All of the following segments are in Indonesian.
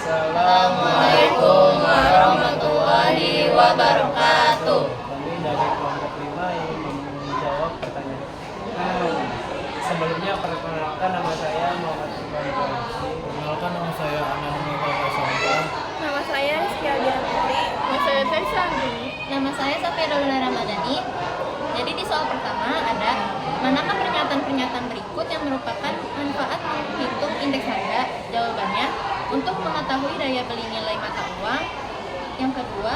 Assalamualaikum warahmatullahi wabarakatuh. Kami dari kelompok 5 yang menjawab pertanyaan. Sebelumnya perkenalkan, nama saya Muhammad Ibrahim. Perkenalkan, nama saya Ananda Kasanta. Nama saya Rizky Aldian Putri. Nama saya Taisa Anggini. Nama saya Safia Daulina Ramadhani. Jadi di soal pertama ada, manakah pernyataan-pernyataan berikut yang merupakan manfaat menghitung indeks harga? Jawabannya, untuk mengetahui daya beli nilai mata uang. Yang kedua,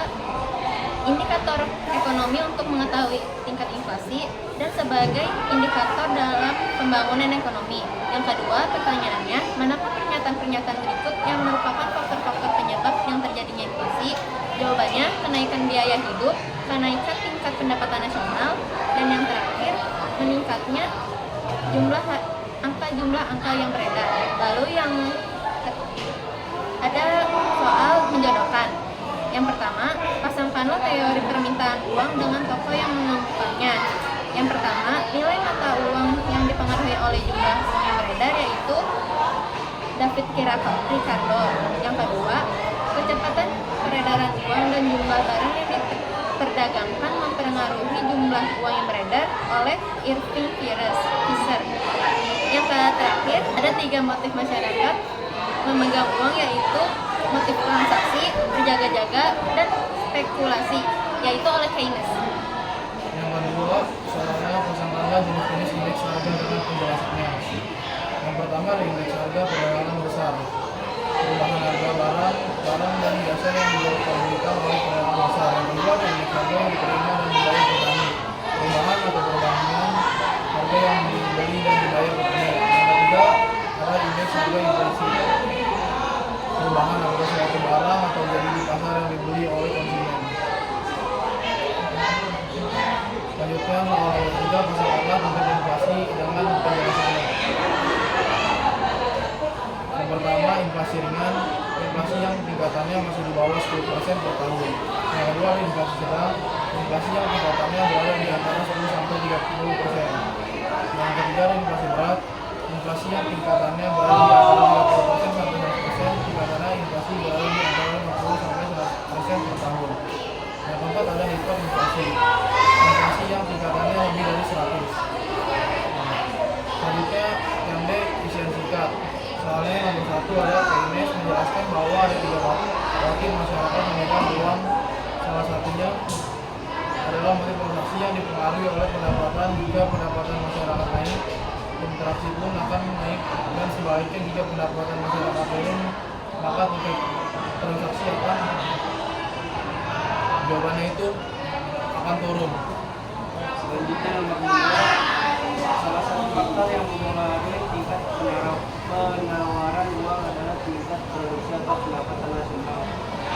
indikator ekonomi untuk mengetahui tingkat inflasi dan sebagai indikator dalam pembangunan ekonomi. Yang kedua, pertanyaannya, manakah pernyataan-pernyataan berikut yang merupakan faktor-faktor penyebab yang terjadinya inflasi? Jawabannya, kenaikan biaya hidup, kenaikan tingkat pendapatan nasional, dan yang terakhir, meningkatnya jumlah angka yang beredar. Lalu yang ada soal menjodohkan. Yang pertama, pasangkanlah teori permintaan uang dengan tokoh yang menentukannya. Yang pertama, nilai mata uang yang dipengaruhi oleh jumlah uang yang beredar yaitu David Ricardo. Yang kedua, kecepatan peredaran uang dan jumlah barang yang diperdagangkan mempengaruhi jumlah uang yang beredar oleh Irving Fisher. Yang terakhir, ada 3 motif masyarakat memegang uang yaitu motif transaksi, berjaga-jaga, dan spekulasi, yaitu oleh Keynes. Yang kedua, soalnya pasangkanlah jenis-jenis indeks harga dengan penjelasannya. Yang pertama ada indeks harga perdagangan besar, perubahan harga barang dan jasa yang diperjualbelikan oleh pedagang besar. Yang kedua ada indeks harga yang diterima dan dibayar petani, perubahan atau perbandingan harga yang dibeli dan dibayar petani. Yang ketiga ada indeks harga inflasi, perubahan harga suatu barang atau jadi di pasar yang dibeli oleh konsumen. Selanjutnya soal ketiga, pasangkanlah tingkat inflasi dengan penjelasannya. Yang pertama, inflasi ringan, inflasi yang tingkatannya masih di bawah 10% per tahun. Yang kedua ada inflasi sedang, inflasi yang tingkatannya berada di antara 10 sampai 30%. Yang ketiga ada inflasi berat, inflasi yang tingkatannya berada di antara 30% sampai 100%, di mana inflasi berada di antara 50 sampai 100% per tahun. Yang keempat ada hiperinflasi, inflasi yang tingkatannya lebih dari 100. Selanjutnya yang D, isian singkat. Soalnya yang nomor 1 ada Keynes menjelaskan bahwa ada 3 wakil masyarakat memegang uang. Salah satunya adalah motif transaksi yang dipengaruhi oleh pendapatan. Jika pendapatan masyarakat naik, interaksi pun akan naik, dan sebaliknya jika pendapatan masyarakat turun, maka tingkat transaksi jawabannya itu akan turun. Selanjutnya nomor 2, salah satu faktor yang mempengaruhi tingkat penawaran uang adalah tingkat produksi atau pendapatan nasional.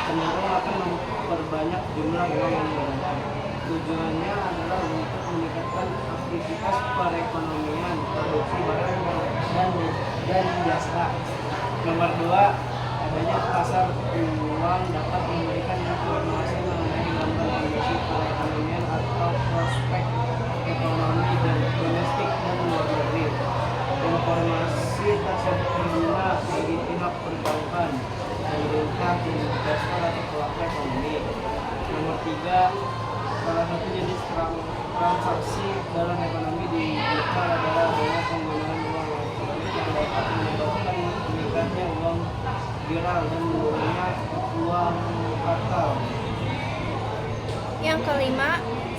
Cenderung akan memperbanyak jumlah uang yang beredar. Tujuannya adalah untuk meningkatkan aktivitas perekonomian, produksi barang dan jasa. Nomor 2, adanya pasar uang dapat memberikan informasi mengenai gambar kondisi perekonomian atau prospek ekonomi dan domestik dan luar negeri. Informasi tersebut berguna bagi pihak perbankan, pemerintah, investor atau pelaku ekonomi. Nomor 3, salah satu jenis transaksi dalam ekonomi digital adalah adanya penggunaan uang elektronik yang dapat menyebabkan meningkatnya uang viral dan menurunnya uang kartal. Yang kelima,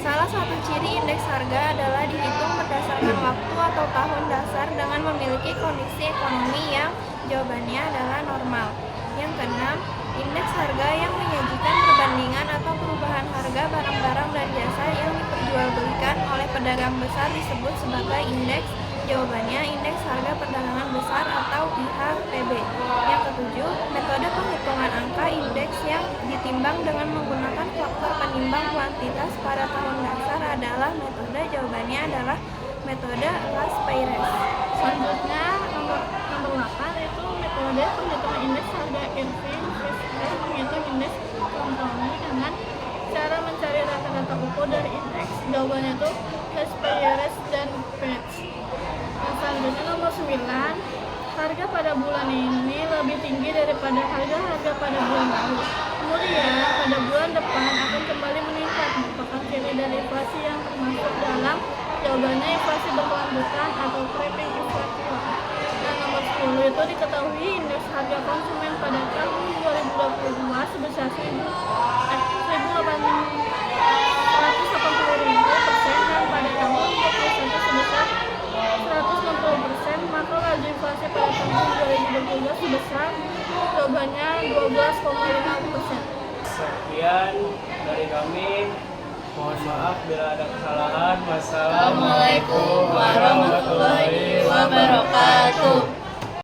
salah satu ciri indeks harga adalah dihitung berdasarkan waktu atau tahun dasar dengan memiliki kondisi ekonomi yang jawabannya adalah normal. Yang keenam, indeks harga yang menyajikan perbandingan atau perubahan harga barang-barang dan jasa yang diperjualbelikan oleh pedagang besar disebut sebagai indeks. Jawabannya indeks harga perdagangan besar atau IHPB. Yang ketujuh, metode penghitungan angka indeks yang ditimbang dengan menggunakan faktor penimbang kuantitas pada tahun dasar adalah metode. Jawabannya adalah metode Las-Peyres. Selanjutnya nomor 8 itu metode penghitungan indeks harga Irving Fisher menghitung indeks ekonomi dengan cara mencari rata-rata ukur dari indeks. Jawabannya itu Las-Peyres dan Page. Selanjutnya nomor 9, Harga pada bulan ini lebih tinggi daripada harga-harga pada bulan lalu. Kemudian pada bulan depan akan kembali meningkat, merupakan ciri dari inflasi yang termasuk dalam jawabannya inflasi berkelanjutan atau creeping inflation. Dan nomor 10 itu diketahui indeks harga konsumen pada tahun 2022 sebesar 1.880.000% dan pada tahun 2021 sebesar 160%, maka laju inflasi pada tahun 2022 sebesar jawabannya 12,5%. Sekian dari kami. Mohon maaf bila ada kesalahan. Assalamualaikum warahmatullahi wabarakatuh.